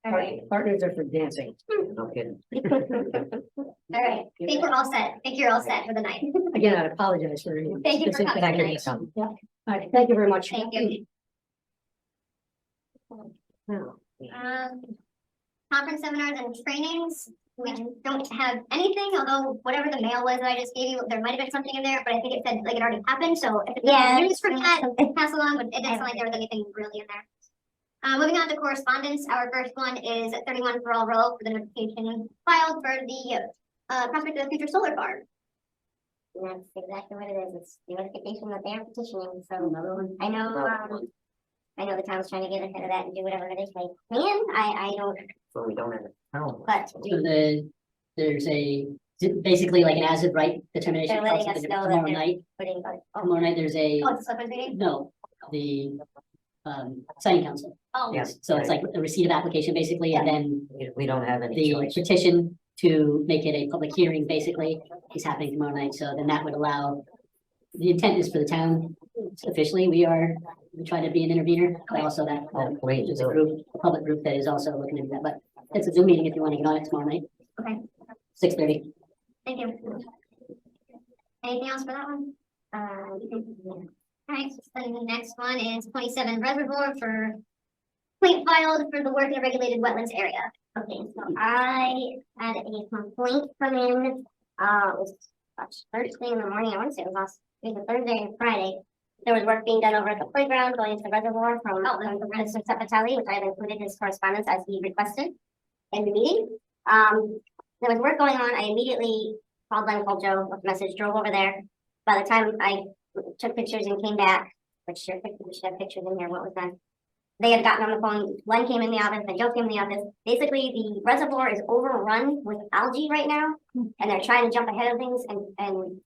S10: All right.
S9: Partners are for dancing.
S5: no kidding.
S10: All right. I think we're all set. I think you're all set for the night.
S9: Again, I apologize for.
S10: Thank you for coming
S5: Thank you
S10: tonight.
S5: for coming.
S9: Yeah, all right, thank you very much.
S10: Thank you. Conference seminars and trainings, we don't have anything, although whatever the mail was that I just gave you, there might have been something in there, but I think it said like it already happened, so if it's news for that, pass along, but it didn't sound like there was anything really in there. Moving on to correspondence, our first one is 31 for all row for the notification filed for the prospect of the future solar farm. And that's exactly what it is. It's the notification that they are petitioning, so I know the town's trying to get ahead of that and do whatever it is they can. I don't,
S5: So we don't have it. No.
S10: but
S9: So there's basically like an as of right determination.
S10: They're letting
S9: process
S10: us know that
S9: tomorrow
S10: they're
S9: night.
S10: putting,
S9: Tomorrow night, there's a,
S10: oh, it's a separate meeting?
S9: no, the signing council.
S10: Oh,
S5: Yes.
S9: So it's like a receipt of application basically, and then
S5: We don't have any
S9: the
S5: choice.
S9: petition to make it a public hearing basically is happening tomorrow night. So then that would allow, the intent is for the town officially, we try to be an intervener, but also that
S5: Oh, please
S9: there's a
S5: do.
S9: group, a public group that is also looking into that, but it's a Zoom meeting if you want to get on it tomorrow night.
S10: Okay.
S9: 6:30.
S10: thank you. Anything else for that one? Alright, so then the next one is 27 reservoir for complaint filed for the work in a regulated wetlands area. Okay, so I had a complaint come in, it was Thursday in the morning, I want to say it was Thursday and Friday. There was work being done over at the playground going into the reservoir from Mr. Sepatelli, which I have included his correspondence as he requested in the meeting. There was work going on, I immediately called Joe, left a message, drove over there. By the time I took pictures and came back, which we should have pictures in here, what was done. They had gotten on the phone, Glenn came in the office, then Joe came in the office. Basically, the reservoir is overrun with algae right now, and they're trying to jump ahead of things and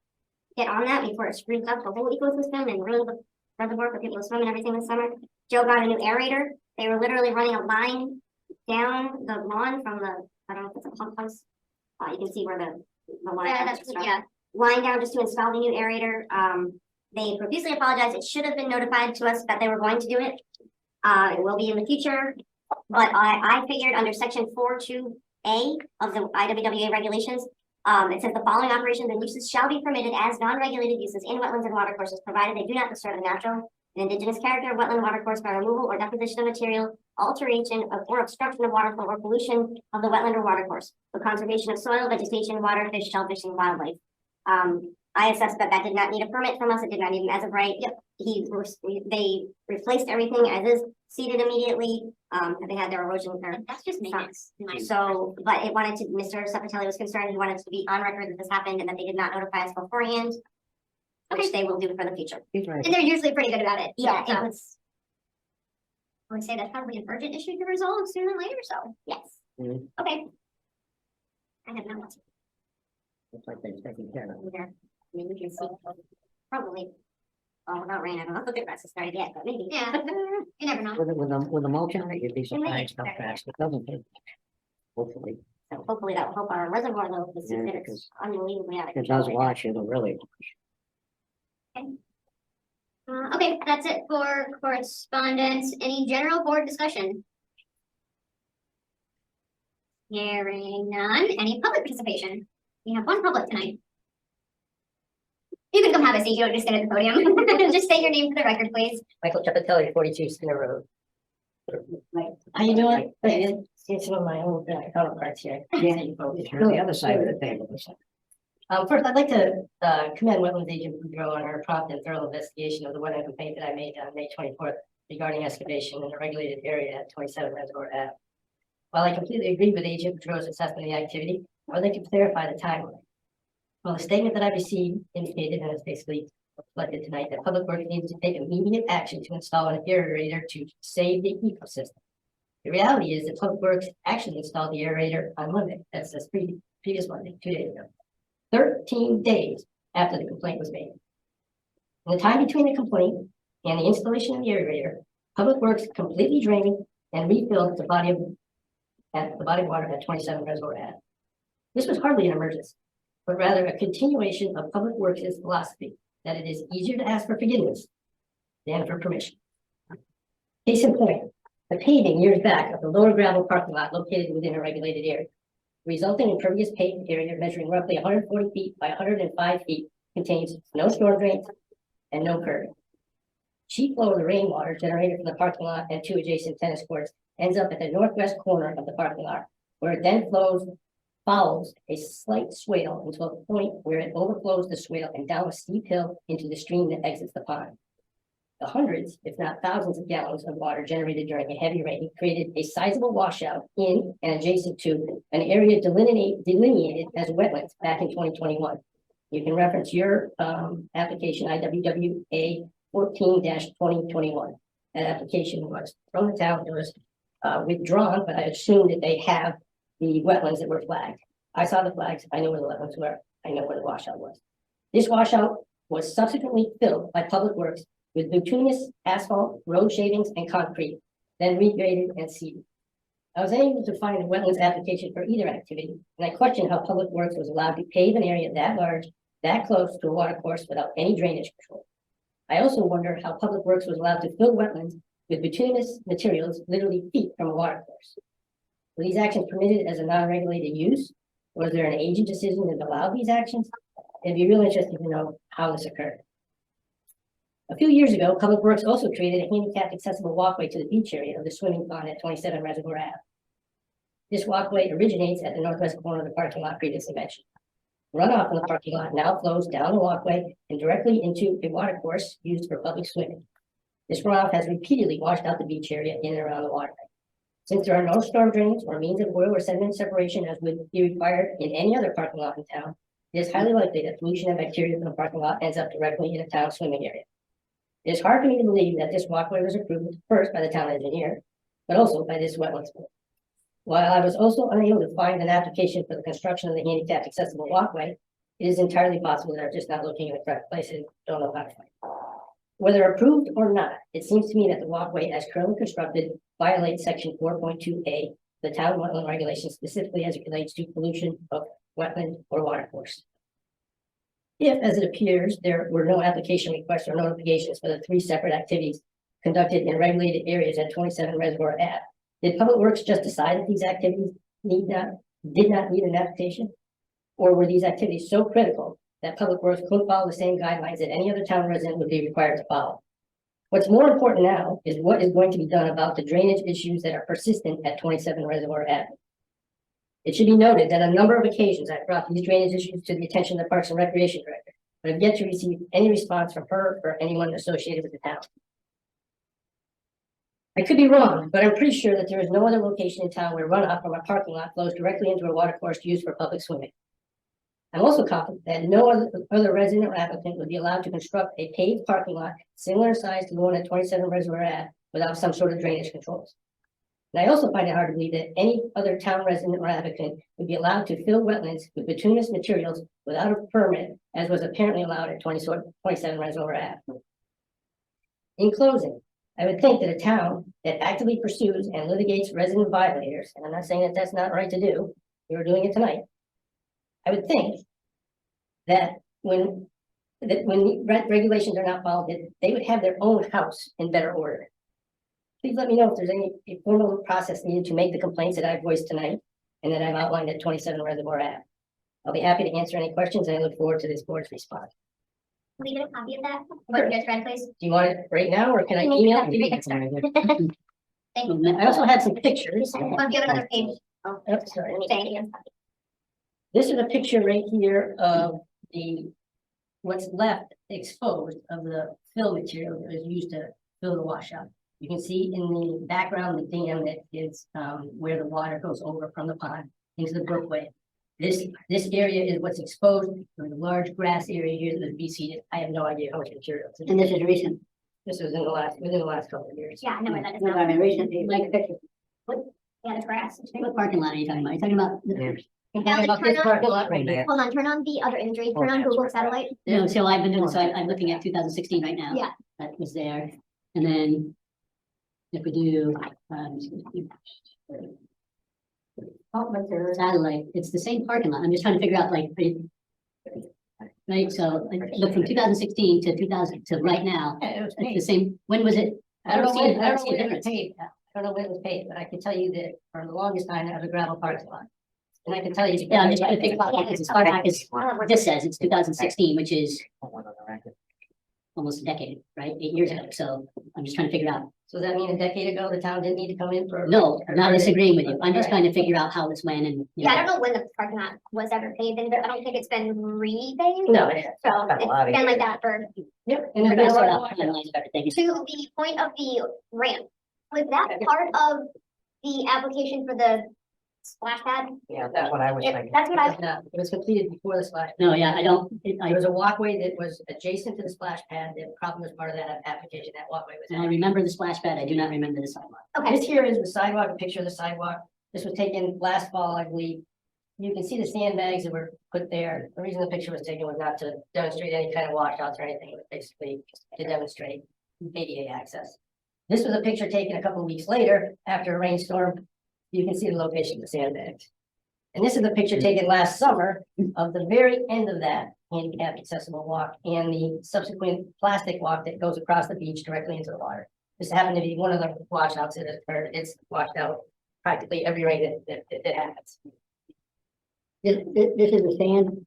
S10: get on that before it screws up the whole ecosystem and ruins the reservoir for people to swim and everything this summer. Joe got a new aerator. They were literally running a line down the lawn from the, I don't know if it's a pump house. You can see where the line. Yeah, line down just to install the new aerator. They profusely apologized. It should have been notified to us that they were going to do it. It will be in the future, but I figured under section 4.2A of the IWWA regulations, it says the following operations and uses shall be permitted as non-regulated uses in wetlands and watercourses, provided they do not disturb the natural and indigenous character of wetland watercourse by removal or deposition of material, alteration of or obstruction of waterflow or pollution of the wetland or watercourse, the conservation of soil, vegetation, water, fish, shellfish, and wildlife. I assessed that did not need a permit from us. It did not need an as of right. Yep. They replaced everything as is, seeded immediately. They had their erosion. That's just maintenance. So, but it wanted to, Mr. Sepatelli was concerned, he wanted to be on record that this happened and that they did not notify us beforehand. Which they will do for the future.
S5: Right.
S10: And they're usually pretty good about it. Yeah, it was. I would say that's probably an urgent issue to resolve sooner than later, so, yes.
S5: Mhm.
S10: Okay. I have no more.
S5: Looks like they're taking care of it.
S10: Yeah, I mean, you can see, probably, well, without rain, I don't know if the grass has started yet, but maybe, yeah, you never know.
S5: With the mulch on it, you'd be
S10: may.
S5: surprised how fast it doesn't take. Hopefully,
S10: So hopefully that will help our reservoir though, because
S5: Yeah,
S10: it's
S5: because
S10: unbelievably out of
S5: if it
S10: control
S5: does
S10: right
S5: wash, it'll really.
S10: now. Okay, that's it for correspondence. Any general board discussion? Hearing none. Any public participation? We have one public tonight. You can come have a seat. You don't just sit at the podium. Just say your name for the record, please.
S5: Michael Chapatelli, 42 Skinner Road.
S9: How you doing?
S5: See some of my old counterparts here. Yeah, you're on the other side of the table.
S9: First, I'd like to commend Wetlands Agent Boudreau on her prompt and thorough investigation of the wetland complaint that I made on May 24th regarding excavation in a regulated area at 27 Reservoir Ave. While I completely agree with Agent Boudreau's assessment of the activity, I would like to clarify the timeline. Well, the statement that I received indicated, and it's basically reflected tonight, that Public Works needs to take immediate action to install an aerator to save the ecosystem. The reality is that Public Works actually installed the aerator on Monday. That's this previous Monday, 2 days ago. 13 days after the complaint was made. In the time between the complaint and the installation of the aerator, Public Works completely drained and refilled the body of water at 27 Reservoir Ave. This was hardly an emergency, but rather a continuation of Public Works' philosophy that it is easier to ask for forgiveness than for permission. Case in point, the paving years back of the lower gravel parking lot located within a regulated area, resulting in pervious paved area measuring roughly 140 feet by 105 feet, contains no storm drains and no curbing. Sheet flow of the rainwater generated from the parking lot and 2 adjacent tennis courts ends up at the northwest corner of the parking lot, where it then follows a slight swale until a point where it overflows the swale and down a steep hill into the stream that exits the pond. The hundreds, if not thousands of gallons of water generated during a heavy rain created a sizable washout in and adjacent to an area delineated as wetlands back in 2021. You can reference your application IWWA 14-2021. That application was from the town. It was withdrawn, but I assume that they have the wetlands that were flagged. I saw the flags. I know where the wetlands were. I know where the washout was. This washout was subsequently filled by Public Works with bituminous asphalt, road shavings, and concrete, then regraded and seeded. I was unable to find a wetlands application for either activity, and I question how Public Works was allowed to pave an area that large, that close to a water course without any drainage control. I also wonder how Public Works was allowed to fill wetlands with bituminous materials literally feet from a water course. Were these actions permitted as a non-regulated use? Was there an agent decision that allowed these actions? It'd be really interesting to know how this occurred. A few years ago, Public Works also created a handicapped accessible walkway to the beach area of the swimming pond at 27 Reservoir Ave. This walkway originates at the northwest corner of the parking lot previously mentioned. Runoff from the parking lot now flows down the walkway and directly into a water course used for public swimming. This runoff has repeatedly washed out the beach area in and around the waterway. Since there are no storm drains or means of oil or sediment separation as would be required in any other parking lot in town, it is highly likely that pollution and bacteria from the parking lot ends up directly in a town swimming area. It is hard for me to believe that this walkway was approved first by the town engineer, but also by this wetlands board. While I was also unable to find an application for the construction of the handicapped accessible walkway, it is entirely possible that I'm just not looking in the correct place and don't know how to find it. Whether approved or not, it seems to me that the walkway as currently constructed violates section 4.2A, the town wetland regulations, specifically as it relates to pollution of wetland or water course. If, as it appears, there were no application requests or notifications for the 3 separate activities conducted in regulated areas at 27 Reservoir Ave, did Public Works just decide that these activities did not need an application? Or were these activities so critical that Public Works couldn't follow the same guidelines that any other town resident would be required to follow? What's more important now is what is going to be done about the drainage issues that are persistent at 27 Reservoir Ave. It should be noted that on a number of occasions I've brought these drainage issues to the attention of the Parks and Recreation Director, but have yet to receive any response from her or anyone associated with the town. I could be wrong, but I'm pretty sure that there is no other location in town where runoff from a parking lot flows directly into a water course used for public swimming. I'm also confident that no other resident or applicant would be allowed to construct a paved parking lot similar in size to the one at 27 Reservoir Ave without some sort of drainage controls. And I also find it hard to believe that any other town resident or applicant would be allowed to fill wetlands with bituminous materials without a permit, as was apparently allowed at 27 Reservoir Ave. In closing, I would think that a town that actively pursues and litigates resident violators, and I'm not saying that that's not right to do, you're doing it tonight. I would think that when regulations are not followed, that they would have their own house in better order. Please let me know if there's any formal process needed to make the complaints that I've voiced tonight and that I've outlined at 27 Reservoir Ave. I'll be happy to answer any questions, and I look forward to this board's response.
S10: Can we get a copy of that? What you just read, please?
S9: Do you want it right now, or can I email it to you?
S10: Thank you.
S9: I also had some pictures.
S10: Oh, do you have another page? Oh,
S9: Oops, sorry.
S10: thank you.
S9: This is a picture right here of what's left exposed of the fill material that was used to fill the washout. You can see in the background the dam that is where the water goes over from the pond into the brookway. This area is what's exposed, there's a large grass area here that is reseeded. I have no idea how much material. And this is recent. This was within the last couple of years.
S10: Yeah, I know where that is
S9: No,
S10: now.
S9: I mean, recently, like, picture.
S10: Yeah, the grass.
S9: What parking lot are you talking about? You're talking about? You're
S10: Now,
S9: talking about this
S10: turn on-
S9: parking lot right there.
S10: Hold on, turn on the other imagery, turn on Google Satellite.
S9: No, so I've been doing, so I'm looking at 2016 right now.
S10: Yeah.
S9: That was there, and then if we do, satellite, it's the same parking lot. I'm just trying to figure out like, right, so like, look from 2016 to 2000 to right now, it's the same, when was it?
S11: I don't know when, I don't know when it was
S9: difference.
S11: paid. I don't know when it was paid, but I can tell you that for the longest time, that was a gravel parking lot. And I can tell you.
S9: Yeah, I'm just trying to figure out, because it's hard, because this says it's 2016, which is almost a decade, right? 8 years ago, so I'm just trying to figure out.
S11: So does that mean a decade ago, the town didn't need to come in for?
S9: No, I'm not disagreeing with you. I'm just trying to figure out how this went and. you
S10: Yeah, I
S9: know.
S10: don't know when the parking lot was ever paved, and I don't think it's been repaved.
S11: No, it has.
S10: So it's been like that for,
S11: Yep.
S9: And
S11: And
S9: we're
S11: there's
S9: gonna
S11: been a
S9: sort
S11: lot
S9: out
S11: of-
S9: timelines of everything.
S10: to the point of the ramp. Was that part of the application for the splash pad?
S11: Yeah, that's what I was thinking.
S10: That's what I,
S11: No, it was completed before the splash.
S9: No, yeah, I don't,
S11: There
S9: I,
S11: was a walkway that was adjacent to the splash pad that probably was part of that application, that walkway was.
S9: I remember the splash pad. I do not remember the sidewalk.
S10: okay,
S11: This here is the sidewalk, a picture of the sidewalk. This was taken last fall, I believe. You can see the sandbags that were put there. The reason the picture was taken was not to demonstrate any kind of washouts or anything, but basically to demonstrate ADA access. This was a picture taken a couple of weeks later after a rainstorm. You can see the location of the sandbags. And this is a picture taken last summer of the very end of that handicap accessible walk and the subsequent plastic walk that goes across the beach directly into the water. This happened to be one of the washouts that occurred. It's washed out practically every rain that happens.
S9: This is the sand,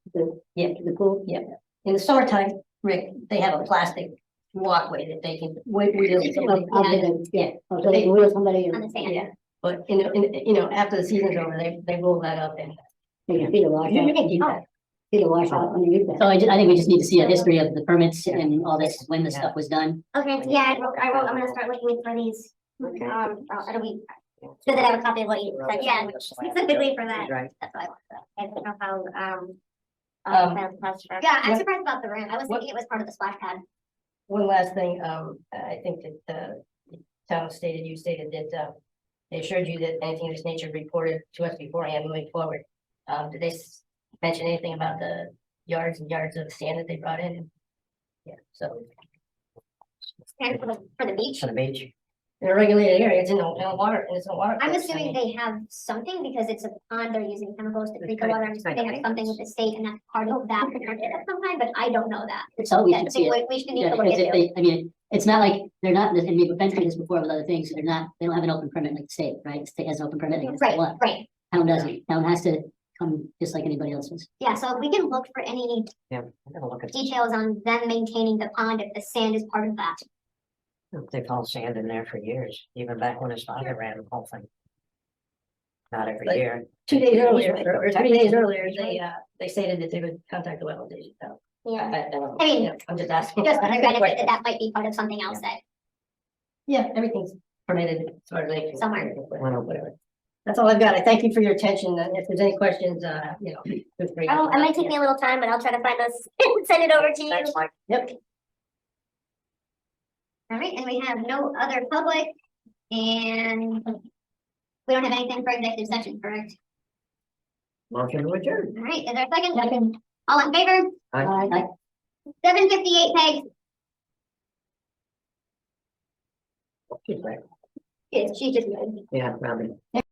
S11: Yeah,
S9: the pool?
S11: yeah. In the summertime, Rick, they have a plastic walkway that they can wheel somebody.
S9: Yeah, oh, so they can wheel somebody
S10: on the
S9: and
S10: sand.
S11: Yeah, but after the season's over, they roll that up and.
S9: they can feed a washout.
S11: You can do that.
S9: Feed a washout underneath that. So I think we just need to see a history of the permits and all this, when the stuff was done.
S10: okay, yeah, I'm gonna start looking for these. It'll be, does it have a copy of what you said? Yeah, specifically for that.
S11: Right.
S10: That's what I want. I don't know how,
S11: Um,
S10: yeah, I'm surprised about the ramp. I was thinking it was part of the splash pad.
S11: One last thing, I think that, the town stated, you stated that, they assured you that anything of this nature reported to us beforehand moving forward. Did they mention anything about the yards and yards of sand that they brought in? Yeah, so
S10: And for the beach.
S11: the beach. In a regulated area, it's in the water, and it's in the water.
S10: I'm
S11: course. I
S10: assuming
S11: mean,
S10: they have something because it's a pond, they're using chemicals to treat the water. I'm assuming they have something with the state and that's part of that protected at some time, but I don't know that.
S9: So we
S10: Yeah,
S9: should see it.
S10: we should need
S9: Yeah,
S10: to look
S9: because if
S10: into.
S9: they, I mean, it's not like they're not, and we've been through this before with other things, they don't have an open permit like the state, right? The state has an open permit against
S10: Right,
S9: what?
S10: right.
S9: Town doesn't, town has to come just like anybody else does.
S10: Yeah, so if we can look for any
S11: Yeah, I'm gonna look at,
S10: details on them maintaining the pond if the sand is part of that.
S12: They've hauled sand in there for years, even back when his father ran the whole thing. Not every
S11: Like-
S12: year.
S11: 2 days earlier, or 3 days earlier, they stated that they would contact the wetlands agent. So,
S10: Yeah,
S11: don't
S10: I mean,
S11: know. I'm just asking.
S10: just for the benefit that that might be part of something else that,
S11: Yeah, everything's permitted as far as they. can-
S10: Somewhere.
S11: Whatever. That's all I've got. I thank you for your attention. And if there's any questions, feel free.
S10: oh, it might take me a little time, but I'll try to find those, send it over to you.
S12: That's like,
S11: Yep.
S10: All right, and we have no other public and we don't have anything for executive session, correct?
S12: motion to adjourn.
S10: All right, is there a second? All in favor?
S12: Aye.
S10: 7:58, Peg.
S12: She's like,
S10: Yes, she just.
S12: yeah, Robin.